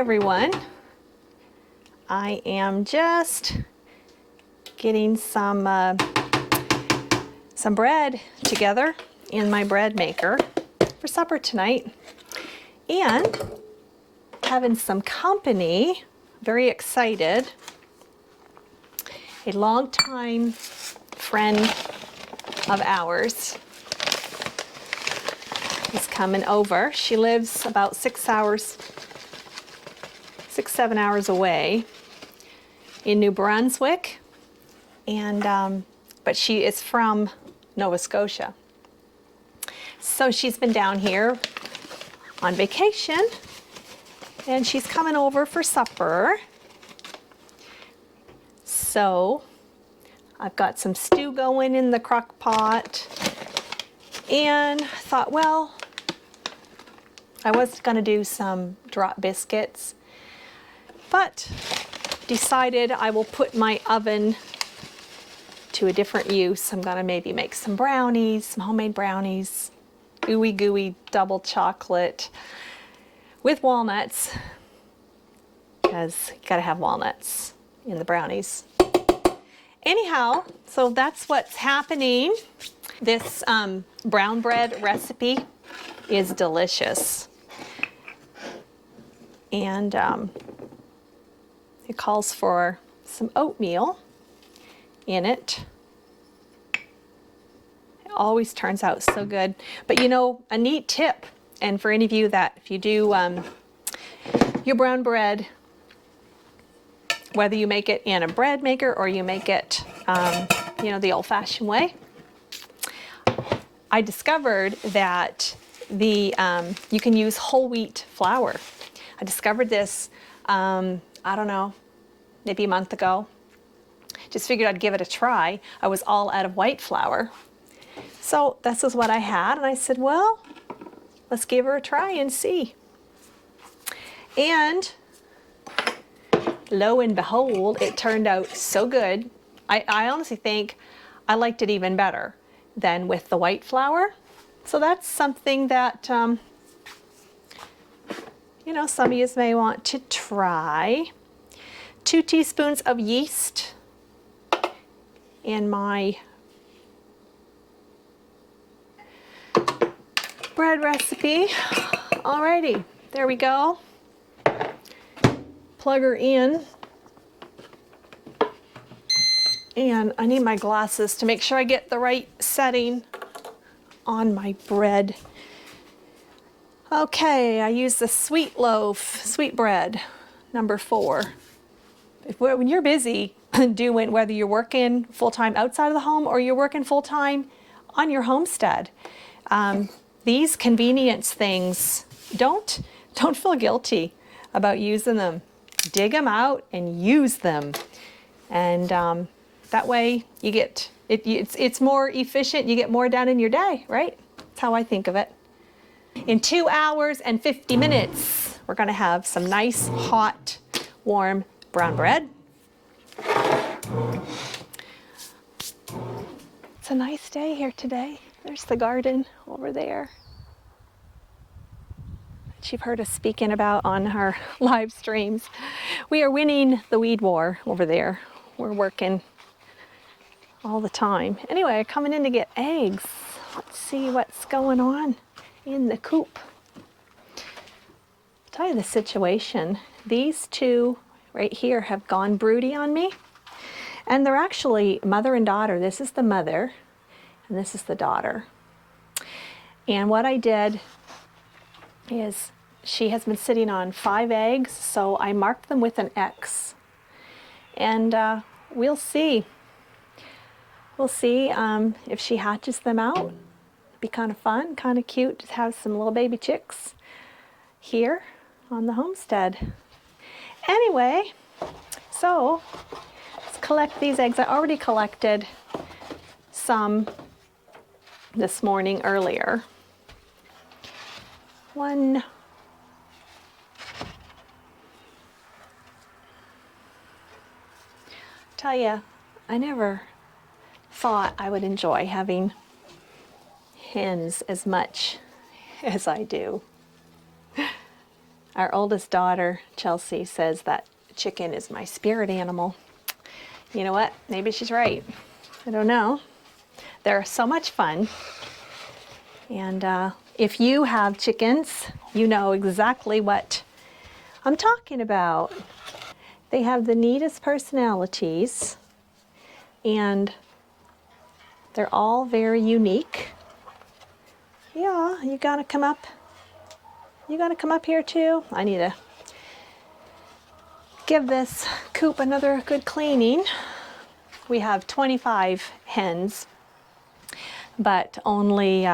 everyone. I am just getting some bread together in my bread maker for supper tonight, and having some company. Very excited. A longtime friend of ours is coming over. She lives about 6-7 hours away in New Brunswick, and but she is from Nova Scotia. So she's been down here on vacation, and she's coming over for supper. So I've got some stew going in the crock pot, and thought, well, I was going to do some drop biscuits, but decided I will put my oven to a different use. I'm going to maybe make some brownies, some homemade brownies, gooey double chocolate with walnuts, because you got to have walnuts in the brownies. Anyhow, so that's what's happening. This brown bread recipe is delicious, and it calls for some oatmeal in it. It always turns out so good. But you know, a neat tip, and for any of you that if you do your brown bread, whether you make it in a bread maker or you make it you know, the old-fashioned way, I discovered that the you can use whole wheat flour. I discovered this I don't know, maybe a month ago. Just figured I'd give it a try. I was all out of white flour, so this is what I had, and I said, well, let's give her a try and see. And lo and behold, it turned out so good. I honestly think I liked it even better than with the white flour. So that's something that you know, some of you may want to try. 2 teaspoons of yeast in my bread recipe. Alrighty, there we go. Plug her in. And I need my glasses to make sure I get the right setting on my bread. Okay, I use the sweet loaf, sweet bread, number 4. When you're busy doing, whether you're working full-time outside of the home or you're working full-time on your homestead, these convenience things, don't feel guilty about using them. Dig them out and use them, and that way you get it's more efficient. You get more done in your day, right? That's how I think of it. In 2 hours and 50 minutes, we're going to have some nice, hot, warm brown bread. It's a nice day here today. There's the garden over there, that you've heard us speaking about on our live streams. We are winning the weed war over there. We're working all the time. Anyway, coming in to get eggs. Let's see what's going on in the coop. I'll tell you the situation. These two right here have gone broody on me, and they're actually mother and daughter. This is the mother and this is the daughter. And what I did is, she has been sitting on 5 eggs, so I marked them with an X, and we'll see. We'll see if she hatches them out. Be kind of fun, kind of cute to have some little baby chicks here on the homestead. Anyway, so let's collect these eggs. I already collected some this morning earlier. One. Tell you, I never thought I would enjoy having hens as much as I do. I Our oldest daughter, Chelsea, says that chicken is my spirit animal. You know what? Maybe she's right. I don't know. They're so much fun. And if you have chickens, you know exactly what I'm talking about. They have the neatest personalities, and they're all very unique. Yeah, you gotta come up. You gotta come up here too. I need to give this coop another good cleaning. We have 25 hens, but only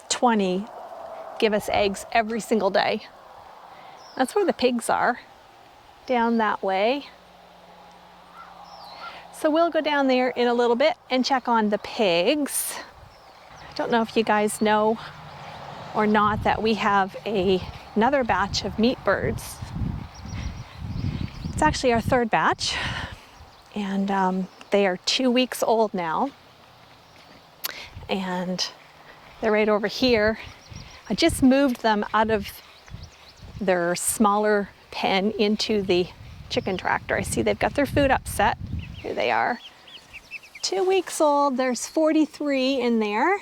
20 give us eggs every single day. That's where the pigs are, down that way. So we'll go down there in a little bit and check on the pigs. I don't know if you guys know or not that we have another batch of meat birds. It's actually our third batch, and they are 2 weeks old now. And they're right over here. I just moved them out of their smaller pen into the chicken tractor. I see they've got their food upset. Here they are. 2 weeks old. There's 43 in there.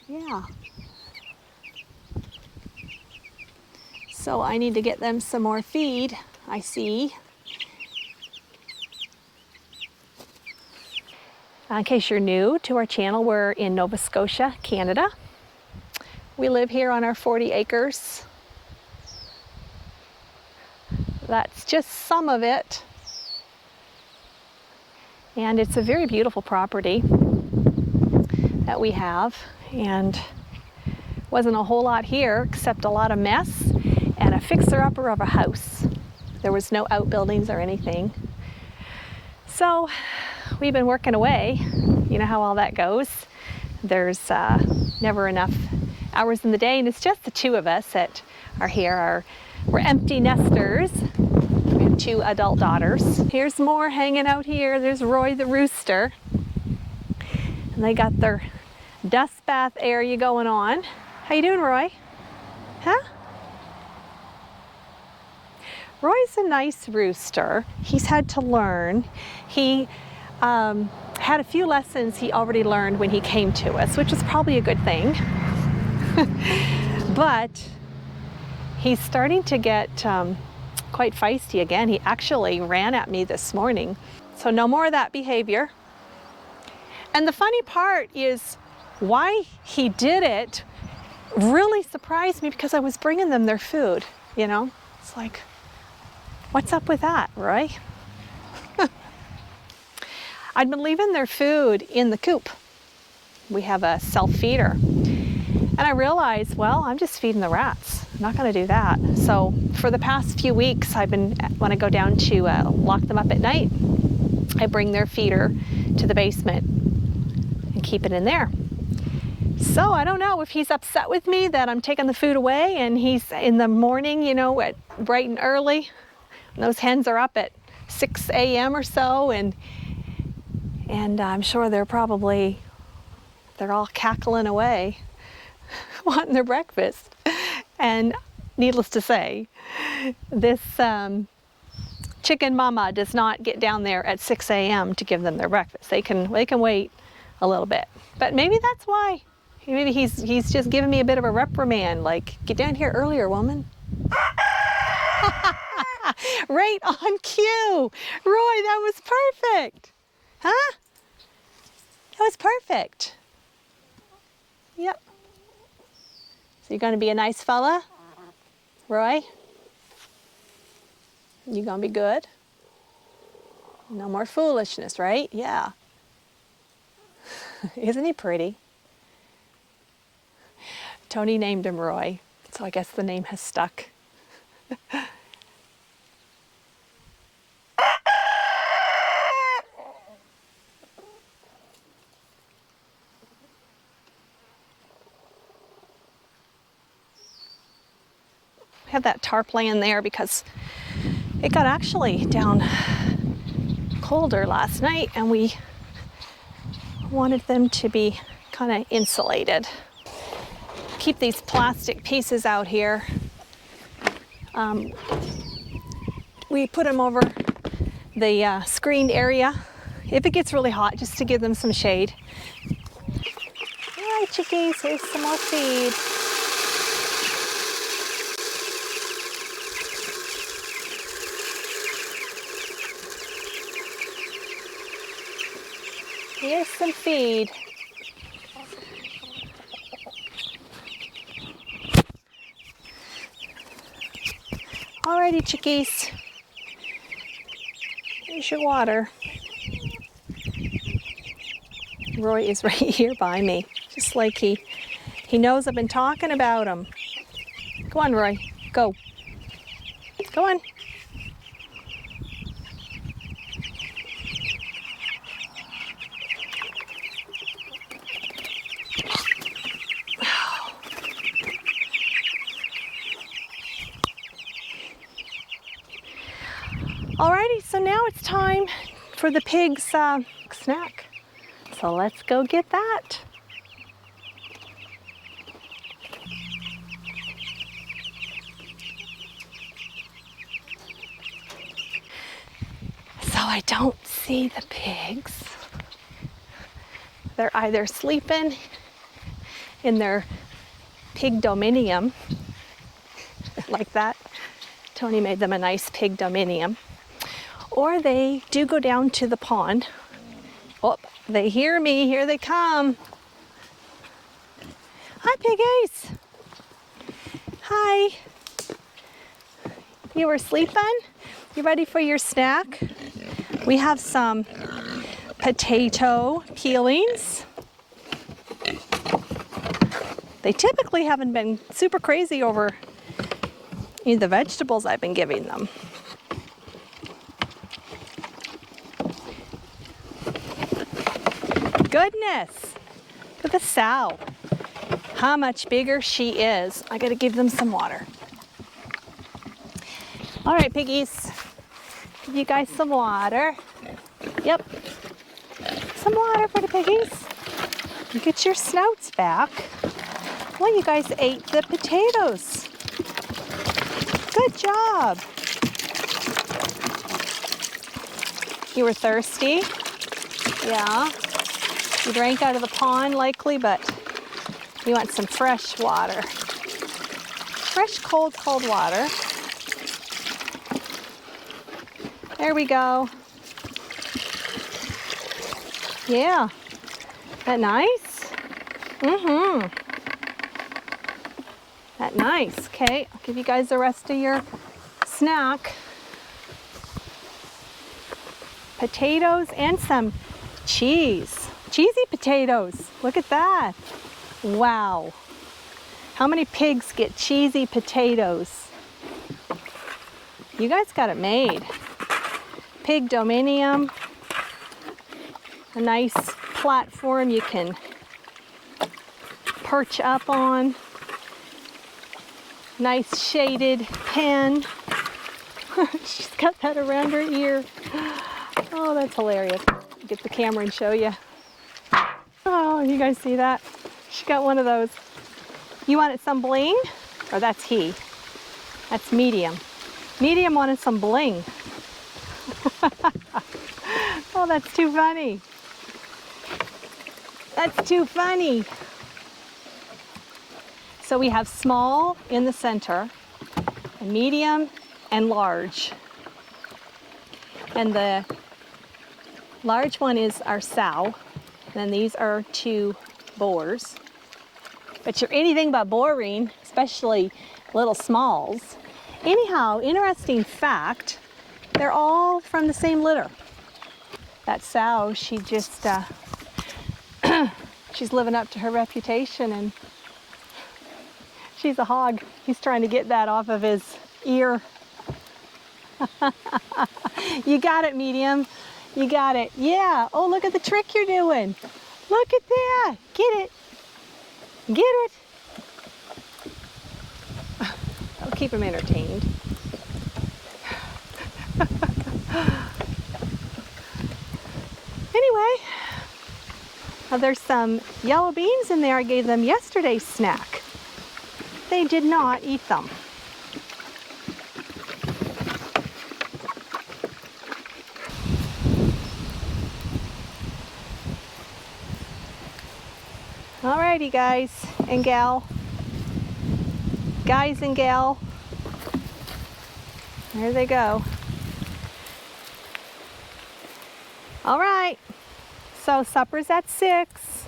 Yeah. So I need to get them some more feed, I see. In case you're new to our channel, we're in Nova Scotia, Canada. We live here on our 40 acres. That's just some of it. And it's a very beautiful property that we have. And wasn't a whole lot here except a lot of mess and a fixer-upper of a house. There was no outbuildings or anything. So we've been working away. You know how all that goes. There's never enough hours in the day, and it's just the two of us that are here. We're empty nesters. We have 2 adult daughters. Here's more hanging out here. There's Roy the rooster. And they got their dust bath area going on. How you doing, Roy? Huh? Roy's a nice rooster. He's had to learn. He had a few lessons he already learned when he came to us, which is probably a good thing. But he's starting to get quite feisty again. He actually ran at me this morning. So no more of that behavior. And the funny part is why he did it really surprised me, because I was bringing them their food, you know? It's like, what's up with that, Roy? I'd been leaving their food in the coop. We have a self-feeder. And I realized, well, I'm just feeding the rats. I'm not gonna do that. So for the past few weeks, when I go down to lock them up at night, I bring their feeder to the basement and keep it in there. So I don't know if he's upset with me that I'm taking the food away, and he's in the morning, you know, at bright and early. And those hens are up at 6 a.m. or so, and I'm sure they're all cackling away, wanting their breakfast. And needless to say, this chicken mama does not get down there at 6 a.m. to give them their breakfast. They can wait a little bit. But maybe that's why. Maybe he's just giving me a bit of a reprimand, like, get down here earlier, woman. Right on cue. Roy, that was perfect. Huh? That was perfect. Yep. So you're gonna be a nice fella, Roy? You gonna be good? No more foolishness, right? Yeah. Isn't he pretty? Tony named him Roy, so I guess the name has stuck. I have that tarp laying there because it got actually down colder last night, and we wanted them to be kind of insulated. keep these plastic pieces out here. We put them over the screened area if it gets really hot, just to give them some shade. All right, chickies, here's some more feed. Here's some feed. Alrighty, chickies. Here's your water. Roy is right here by me, just like he knows I've been talking about him. Go on, Roy, go. Go on. Alrighty, so now it's time for the pig's snack. So let's go get that. So I don't see the pigs. They're either sleeping in their pig dominium, like that. Tony made them a nice pig dominium. Or they do go down to the pond. Oh, they hear me, here they come. Hi, piggies. Hi. You were sleeping? You ready for your snack? We have some potato peelings. They typically haven't been super crazy over any of the vegetables I've been giving them. Goodness, look at the sow. How much bigger she is. I gotta give them some water. All right, piggies, give you guys some water. Yep, some water for the piggies. Get your snouts back. Well, you guys ate the potatoes. Good job. You were thirsty? Yeah. You drank out of the pond likely, but you want some fresh water. Fresh, cold water. There we go. Yeah. That nice? Mm-hmm. That nice. Okay, I'll give you guys the rest of your snack. Potatoes and some cheese. Cheesy potatoes. Look at that. Wow. How many pigs get cheesy potatoes? You guys got it made. Pig dominium. A nice platform you can perch up on. Nice shaded pen. She's got that around her ear. Oh, that's hilarious. Get the camera and show you. Oh, you guys see that? She got one of those. You wanted some bling? Or that's he. That's medium. Medium wanted some bling. Oh, that's too funny. That's too funny. So we have small in the center, and medium and large. And the large one is our sow. And then these are two boars. But you're anything but boring, especially little smalls. Anyhow, interesting fact, they're all from the same litter. That sow, she just, she's living up to her reputation, and she's a hog. He's trying to get that off of his ear. You got it, medium. You got it. Yeah. Oh, look at the trick you're doing. Look at that. Get it. Get it. I'll keep him entertained. Anyway, there's some yellow beans in there. I gave them yesterday's snack. they did not eat them. Alrighty, guys and gal. Guys and gal. There they go. All right, so supper's at 6.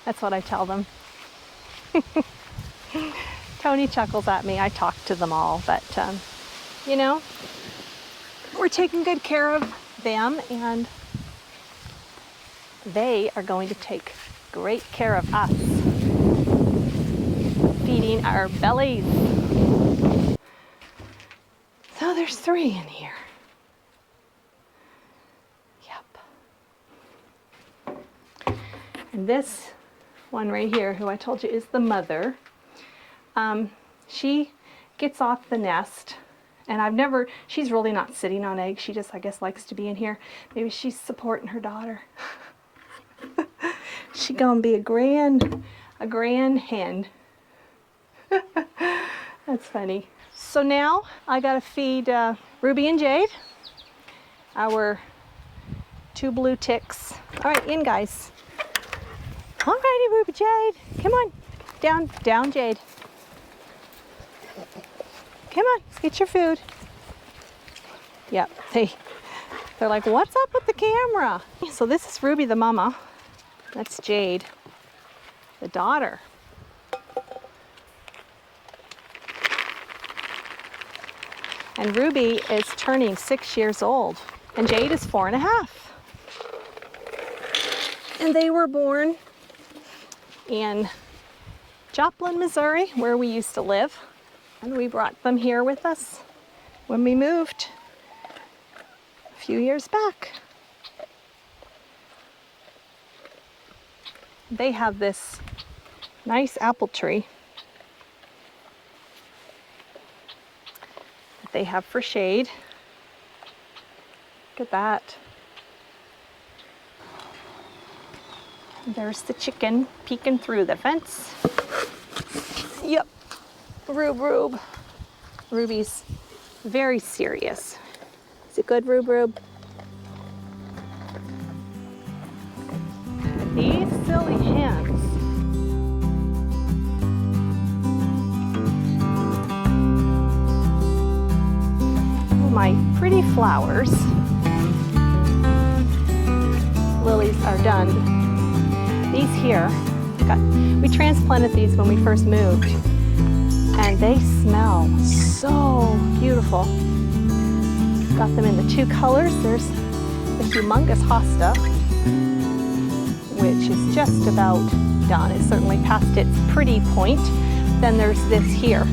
That's what I tell them. Tony chuckles at me. I talk to them all, but you know, we're taking good care of them, and they are going to take great care of us, feeding our bellies. So there's 3 in here. Yep. And this one right here, who I told you is the mother, she gets off the nest, and she's really not sitting on eggs. She just, I guess, likes to be in here. Maybe she's supporting her daughter. She gonna be a grand hen. That's funny. So now I gotta feed Ruby and Jade, our 2 blue ticks. All right, in, guys. All righty, Ruby, Jade. Come on, down, Jade. Come on, let's get your food. Yep, they're like, what's up with the camera? So this is Ruby, the mama. That's Jade, the daughter. And Ruby is turning 6 years old, and Jade is 4 1/2. And they were born in Joplin, Missouri, where we used to live. And we brought them here with us when we moved a few years back. They have this nice apple tree that they have for shade. Look at that. There's the chicken peeking through the fence. Yep. Rube. Ruby's very serious. Is it good, Rube? These silly hens. Oh, my pretty flowers. Lilies are done. These here, we transplanted these when we first moved, and they smell so beautiful. Got them in the 2 colors. There's the humongous hosta, which is just about done. It's certainly past its pretty point. Then there's this here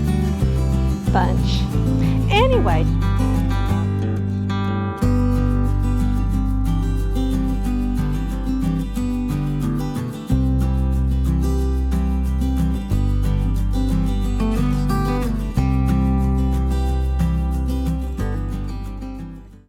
bunch. Anyway,